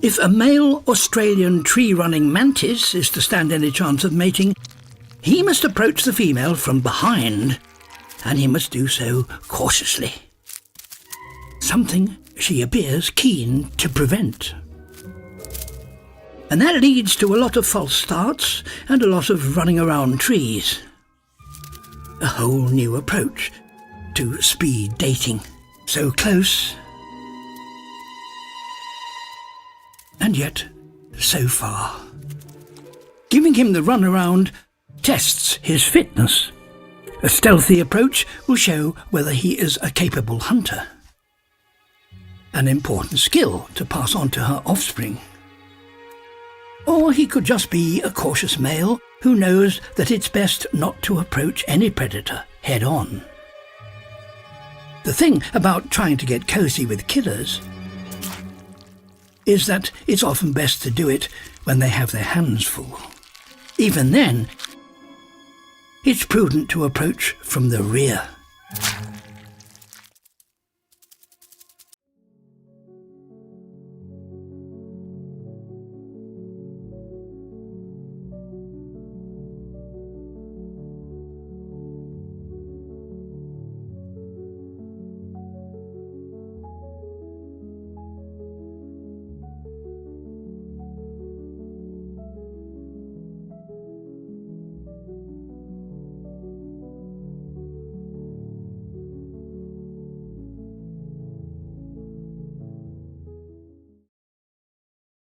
If a male Australian tree-running mantis is to stand any chance of mating, he must approach the female from behind, and he must do so cautiously. Something she appears keen to prevent. And that leads to a lot of false starts and a lot of running around trees. A whole new approach to speed dating. So close, and yet so far. Giving him the runaround tests his fitness. A stealthy approach will show whether he is a capable hunter. An important skill to pass on to her offspring. Or he could just be a cautious male who knows that it's best not to approach any predator head-on. The thing about trying to get cosy with killers is that it's often best to do it when they have their hands full. Even then, it's prudent to approach from the rear.